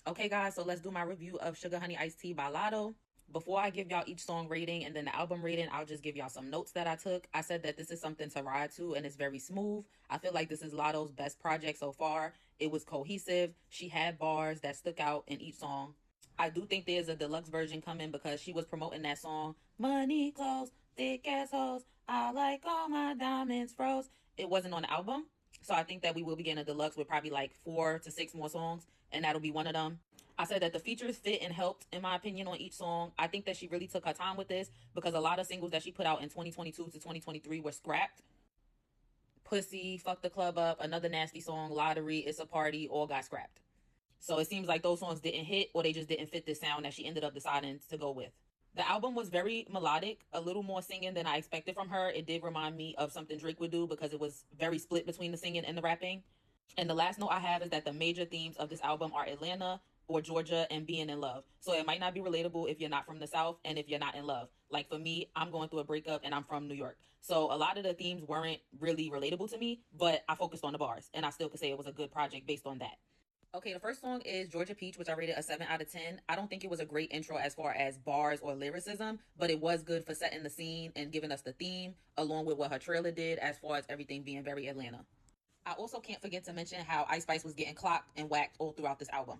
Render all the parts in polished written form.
Okay, guys, so let's do my review of Sugar Honey Iced Tea by Latto. Before I give y'all each song rating and then the album rating, I'll just give y'all some notes that I took. I said that this is something to ride to and it's very smooth. I feel like this is Latto's best project so far. It was cohesive. She had bars that stuck out in each song. I do think there's a deluxe version coming because she was promoting that song, Money Clothes, Thick Ass Hoes, I Like All My Diamonds Froze. It wasn't on the album. So I think that we will be getting a deluxe with probably like 4 to 6 more songs, and that'll be one of them. I said that the features fit and helped, in my opinion, on each song. I think that she really took her time with this because a lot of singles that she put out in 2022 to 2023 were scrapped. Pussy, Fuck the Club Up, Another Nasty Song, Lottery, It's a Party, all got scrapped. So it seems like those songs didn't hit or they just didn't fit the sound that she ended up deciding to go with. The album was very melodic, a little more singing than I expected from her. It did remind me of something Drake would do because it was very split between the singing and the rapping. And the last note I have is that the major themes of this album are Atlanta or Georgia and being in love. So it might not be relatable if you're not from the South and if you're not in love. Like for me, I'm going through a breakup and I'm from New York. So a lot of the themes weren't really relatable to me, but I focused on the bars and I still could say it was a good project based on that. Okay, the first song is Georgia Peach, which I rated a 7 out of 10. I don't think it was a great intro as far as bars or lyricism, but it was good for setting the scene and giving us the theme, along with what her trailer did as far as everything being very Atlanta. I also can't forget to mention how Ice Spice was getting clocked and whacked all throughout this album.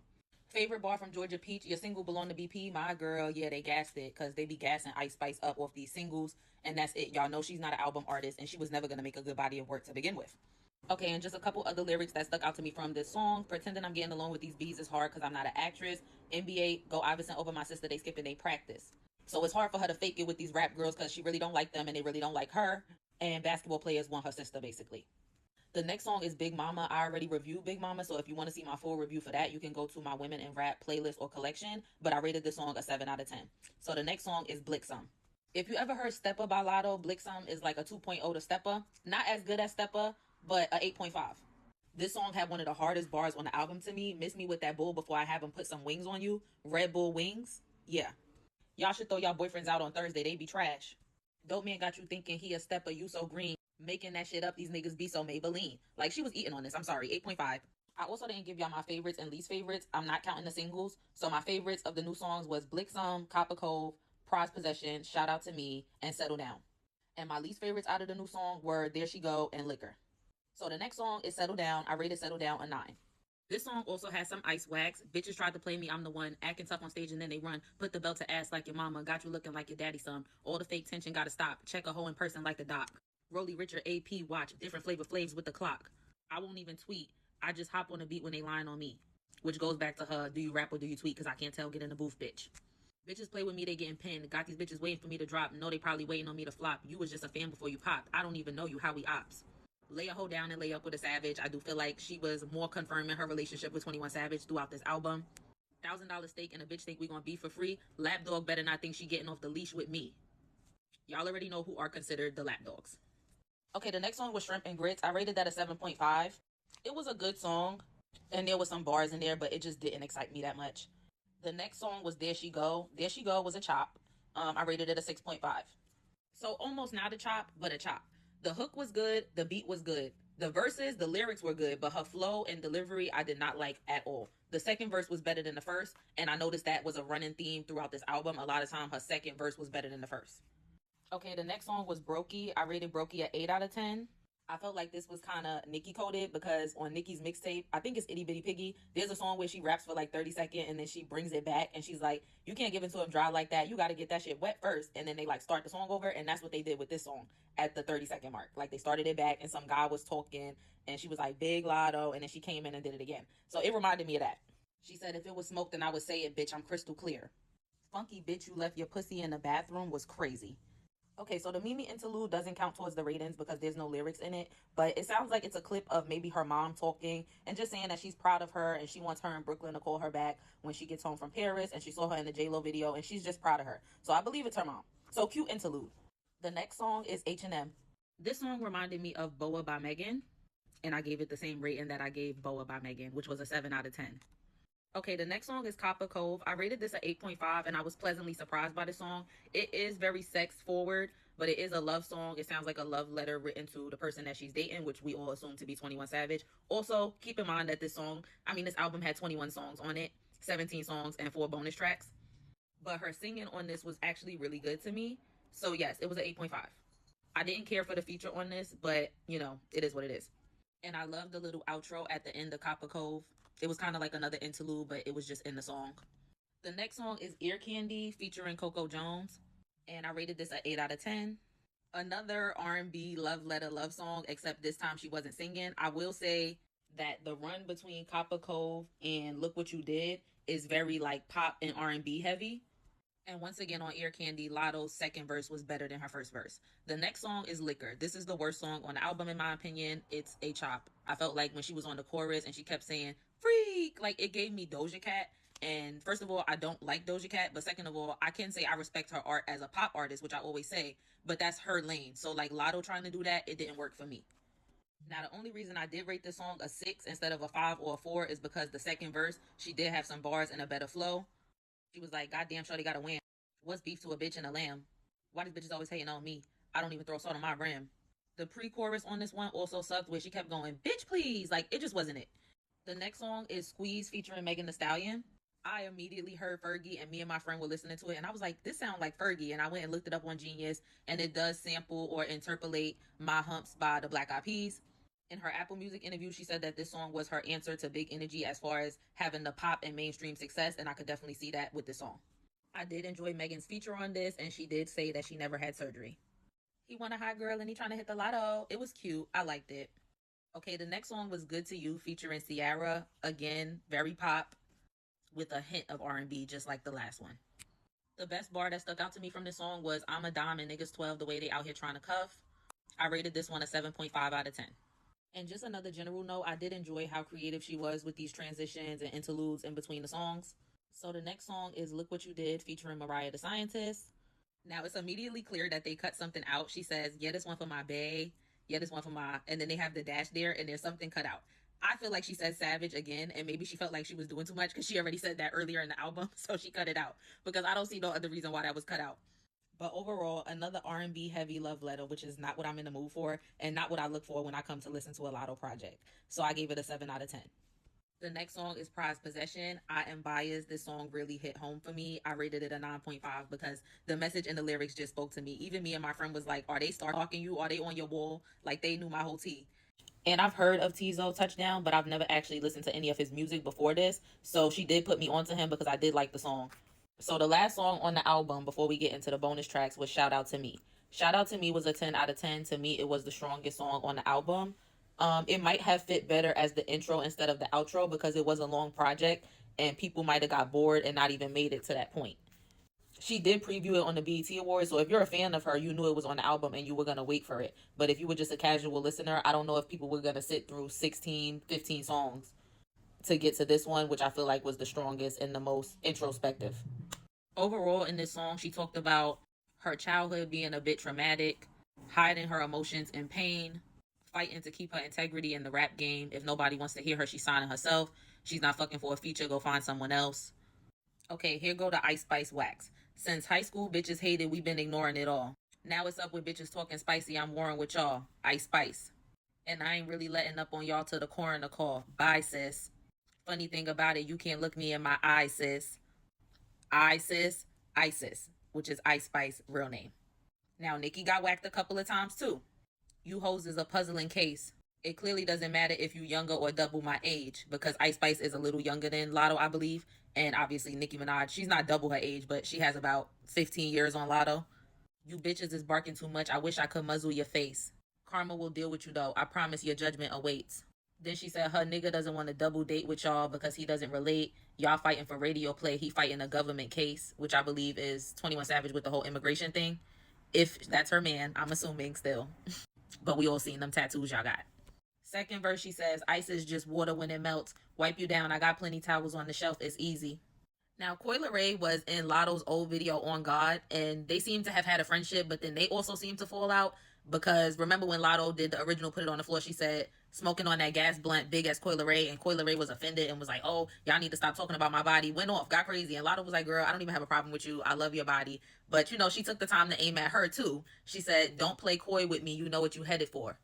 Favorite bar from Georgia Peach, your single belong to BP. My girl, yeah, they gassed it because they be gassing Ice Spice up off these singles, and that's it. Y'all know she's not an album artist, and she was never going to make a good body of work to begin with. Okay, and just a couple other lyrics that stuck out to me from this song. Pretending I'm getting along with these bees is hard because I'm not an actress. NBA, go Iverson over my sister, they skipping they practice. So it's hard for her to fake it with these rap girls because she really don't like them and they really don't like her. And basketball players want her sister, basically. The next song is Big Mama. I already reviewed Big Mama, so if you want to see my full review for that, you can go to my Women in Rap playlist or collection, but I rated this song a 7 out of 10. So the next song is Blixum. If you ever heard Stepper by Latto, Blixum is like a 2.0 to Stepper. Not as good as Stepper, but a 8.5. This song had one of the hardest bars on the album to me. Miss me with that bull before I have him put some wings on you. Red Bull wings. Yeah. Y'all should throw y'all boyfriends out on Thursday. They be trash. Dope man got you thinking he a stepper, you so green. Making that shit up, these niggas be so Maybelline. Like, she was eating on this. I'm sorry, 8.5. I also didn't give y'all my favorites and least favorites. I'm not counting the singles. So my favorites of the new songs was Blixum, Copper Cove, Prize Possession, Shout Out to Me, and Settle Down. And my least favorites out of the new song were There She Go and Liquor. So the next song is Settle Down. I rated Settle Down a 9. This song also has some ice wax. Bitches tried to play me, I'm the one. Acting tough on stage and then they run. Put the belt to ass like your mama. Got you looking like your daddy son. All the fake tension gotta stop. Check a hoe in person like the doc. Rolly Richard AP watch. Different flavor flaves with the clock. I won't even tweet. I just hop on the beat when they lying on me. Which goes back to her, do you rap or do you tweet? Cause I can't tell, get in the booth, bitch. Bitches play with me, they getting pinned. Got these bitches waiting for me to drop. No, they probably waiting on me to flop. You was just a fan before you popped. I don't even know you, how we ops. Lay a hoe down and lay up with a savage. I do feel like she was more confirming her relationship with 21 Savage throughout this album. $1,000 steak and a bitch think we gonna be for free. Lapdog better not think she getting off the leash with me. Y'all already know who are considered the lapdogs. Okay, the next song was Shrimp and Grits. I rated that a 7.5. It was a good song, and there was some bars in there, but it just didn't excite me that much. The next song was There She Go. There She Go was a chop. I rated it a 6.5. So almost not a chop, but a chop. The hook was good. The beat was good. The verses, the lyrics were good, but her flow and delivery I did not like at all. The second verse was better than the first, and I noticed that was a running theme throughout this album. A lot of time her second verse was better than the first. Okay, the next song was Brokey. I rated Brokey a 8 out of 10. I felt like this was kind of Nicki coded because on Nicki's mixtape, I think it's Itty Bitty Piggy, there's a song where she raps for like 30 seconds and then she brings it back and she's like, you can't give it to him dry like that. You got to get that shit wet first. And then they like start the song over, and that's what they did with this song at the 30-second mark. Like they started it back and some guy was talking and she was like, Big Lotto, and then she came in and did it again. So it reminded me of that. She said, if it was smoke, then I would say it, bitch. I'm crystal clear. Funky bitch, you left your pussy in the bathroom was crazy. Okay, so the Mimi interlude doesn't count towards the ratings because there's no lyrics in it, but it sounds like it's a clip of maybe her mom talking and just saying that she's proud of her and she wants her in Brooklyn to call her back when she gets home from Paris, and she saw her in the J-Lo video and she's just proud of her. So I believe it's her mom. So cute interlude. The next song is H&M. This song reminded me of Boa by Megan, and I gave it the same rating that I gave Boa by Megan, which was a 7 out of 10. Okay, the next song is Copper Cove. I rated this a 8.5 and I was pleasantly surprised by the song. It is very sex forward, but it is a love song. It sounds like a love letter written to the person that she's dating, which we all assume to be 21 Savage. Also, keep in mind that this album had 21 songs on it. 17 songs and 4 bonus tracks. But her singing on this was actually really good to me. So yes, it was an 8.5. I didn't care for the feature on this, but you know, it is what it is. And I love the little outro at the end of Copper Cove. It was kind of like another interlude, but it was just in the song. The next song is Ear Candy featuring Coco Jones, and I rated this an 8 out of 10. Another R&B love letter love song, except this time she wasn't singing. I will say that the run between Copper Cove and Look What You Did is very like pop and R&B heavy. And once again on Ear Candy, Latto's second verse was better than her first verse. The next song is Liquor. This is the worst song on the album in my opinion. It's a chop. I felt like when she was on the chorus and she kept saying freak, like it gave me Doja Cat. And first of all, I don't like Doja Cat, but second of all, I can say I respect her art as a pop artist, which I always say, but that's her lane. So like Latto trying to do that, it didn't work for me. Now, the only reason I did rate this song a 6 instead of a 5 or a 4 is because the second verse, she did have some bars and a better flow. She was like, goddamn, shorty got a wham. What's beef to a bitch and a lamb? Why these bitches always hating on me? I don't even throw salt on my rim. The pre-chorus on this one also sucked where she kept going, bitch please. Like, it just wasn't it. The next song is Squeeze featuring Megan Thee Stallion. I immediately heard Fergie and me and my friend were listening to it and I was like, this sounds like Fergie. And I went and looked it up on Genius and it does sample or interpolate My Humps by the Black Eyed Peas. In her Apple Music interview, she said that this song was her answer to Big Energy as far as having the pop and mainstream success, and I could definitely see that with this song. I did enjoy Megan's feature on this, and she did say that she never had surgery. He want a hot girl and he trying to hit the lotto. It was cute. I liked it. Okay, the next song was Good to You featuring Ciara. Again, very pop with a hint of R&B, just like the last one. The best bar that stuck out to me from this song was I'm a dime and niggas 12 the way they out here trying to cuff. I rated this one a 7.5 out of 10. And just another general note, I did enjoy how creative she was with these transitions and interludes in between the songs. So the next song is Look What You Did featuring Mariah the Scientist. Now it's immediately clear that they cut something out. She says, yeah, this one for my bae. Yeah, this one for my... And then they have the dash there and there's something cut out. I feel like she said savage again, and maybe she felt like she was doing too much because she already said that earlier in the album, so she cut it out. Because I don't see no other reason why that was cut out. But overall, another R&B heavy love letter, which is not what I'm in the mood for and not what I look for when I come to listen to a Latto project. So I gave it a 7 out of 10. The next song is Prized Possession. I am biased. This song really hit home for me. I rated it a 9.5 because the message and the lyrics just spoke to me. Even me and my friend was like, are they stalking you? Are they on your wall? Like they knew my whole tea. And I've heard of Tizo Touchdown, but I've never actually listened to any of his music before this. So she did put me onto him because I did like the song. So the last song on the album before we get into the bonus tracks was Shout Out to Me. Shout Out to Me was a 10 out of 10. To me, it was the strongest song on the album. It might have fit better as the intro instead of the outro because it was a long project and people might have got bored and not even made it to that point. She did preview it on the BET Awards, so if you're a fan of her, you knew it was on the album and you were going to wait for it. But if you were just a casual listener, I don't know if people were going to sit through 16, 15 songs to get to this one, which I feel like was the strongest and the most introspective. Overall, in this song, she talked about her childhood being a bit traumatic, hiding her emotions in pain, fighting to keep her integrity in the rap game. If nobody wants to hear her, she's signing herself. She's not fucking for a feature, go find someone else. Okay, here go the Ice Spice Wax. Since high school, bitches hated, we been ignoring it all. Now it's up with bitches talking spicy, I'm warring with y'all. Ice Spice. And I ain't really letting up on y'all till the coroner call. Bye, sis. Funny thing about it, you can't look me in my eye, sis. Isis, which is Ice Spice real name. Now, Nicki got whacked a couple of times too. You hoes is a puzzling case. It clearly doesn't matter if you younger or double my age because Ice Spice is a little younger than Latto, I believe. And obviously Nicki Minaj, she's not double her age, but she has about 15 years on Latto. You bitches is barking too much. I wish I could muzzle your face. Karma will deal with you though. I promise your judgment awaits. Then she said her nigga doesn't want to double date with y'all because he doesn't relate. Y'all fighting for radio play. He fighting a government case, which I believe is 21 Savage with the whole immigration thing. If that's her man, I'm assuming still. But we all seen them tattoos y'all got. Second verse, she says, ice is just water when it melts. Wipe you down. I got plenty towels on the shelf. It's easy. Now, Coi Leray was in Latto's old video On God, and they seem to have had a friendship, but then they also seem to fall out because remember when Latto did the original Put It On the Floor, she said, smoking on that gas blunt, big as Coi Leray, and Coi Leray was offended and was like, oh, y'all need to stop talking about my body. Went off, got crazy, and Latto was like, girl, I don't even have a problem with you. I love your body. But, you know, she took the time to aim at her, too. She said, don't play coy with me. You know what you headed for.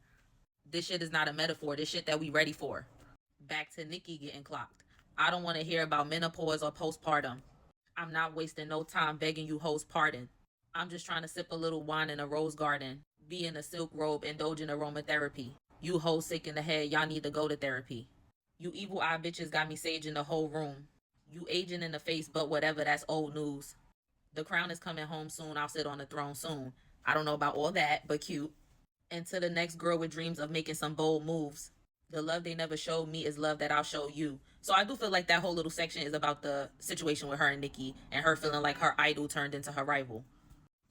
This shit is not a metaphor. This shit that we ready for. Back to Nicki getting clocked. I don't want to hear about menopause or postpartum. I'm not wasting no time begging you hoes pardon. I'm just trying to sip a little wine in a rose garden, be in a silk robe, indulge in aromatherapy. You hoes sick in the head, y'all need to go to therapy. You evil eye bitches got me saging the whole room. You aging in the face, but whatever, that's old news. The crown is coming home soon, I'll sit on the throne soon. I don't know about all that, but cute. And to the next girl with dreams of making some bold moves. The love they never showed me is love that I'll show you. So I do feel like that whole little section is about the situation with her and Nikki and her feeling like her idol turned into her rival.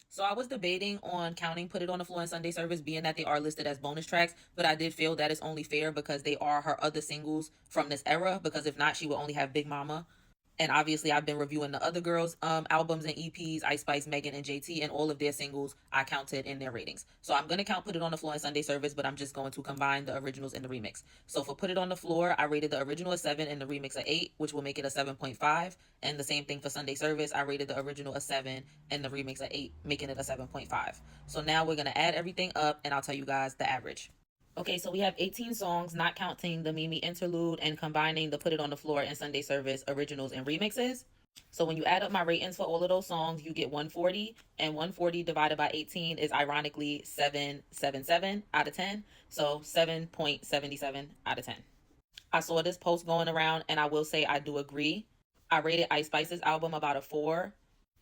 So I was debating on counting Put It on the Floor and Sunday Service, being that they are listed as bonus tracks, but I did feel that it's only fair because they are her other singles from this era, because if not, she would only have Big Mama. And obviously, I've been reviewing the other girls' albums and EPs, Ice Spice, Megan, and JT, and all of their singles I counted in their ratings. So I'm going to count Put It on the Floor and Sunday Service, but I'm just going to combine the originals and the remix. So for Put It on the Floor, I rated the original a 7 and the remix a 8, which will make it a 7.5. And the same thing for Sunday Service, I rated the original a 7 and the remix a 8, making it a 7.5. So now we're going to add everything up, and I'll tell you guys the average. Okay, so we have 18 songs, not counting the Mimi interlude and combining the Put It on the Floor and Sunday Service originals and remixes. So when you add up my ratings for all of those songs, you get 140, and 140 divided by 18 is ironically 777 out of 10. So 7.77 out of 10. I saw this post going around, and I will say I do agree. I rated Ice Spice's album about a 4.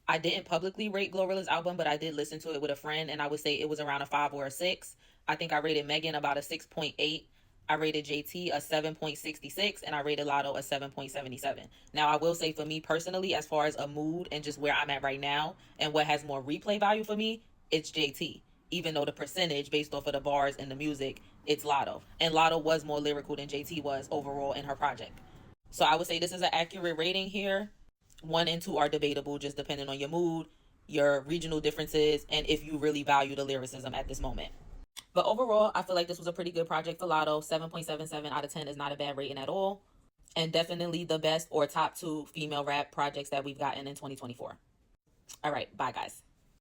I didn't publicly rate Glorilla's album, but I did listen to it with a friend, and I would say it was around a 5 or a 6. I think I rated Megan about a 6.8. I rated JT a 7.66, and I rated Latto a 7.77. Now, I will say for me personally, as far as a mood and just where I'm at right now and what has more replay value for me, it's JT. Even though the percentage based off of the bars and the music, it's Latto. And Latto was more lyrical than JT was overall in her project. So I would say this is an accurate rating here. 1 and 2 are debatable, just depending on your mood, your regional differences, and if you really value the lyricism at this moment. But overall, I feel like this was a pretty good project for Latto. 7.77 out of 10 is not a bad rating at all. And definitely the best or top 2 female rap projects that we've gotten in 2024. All right, bye guys.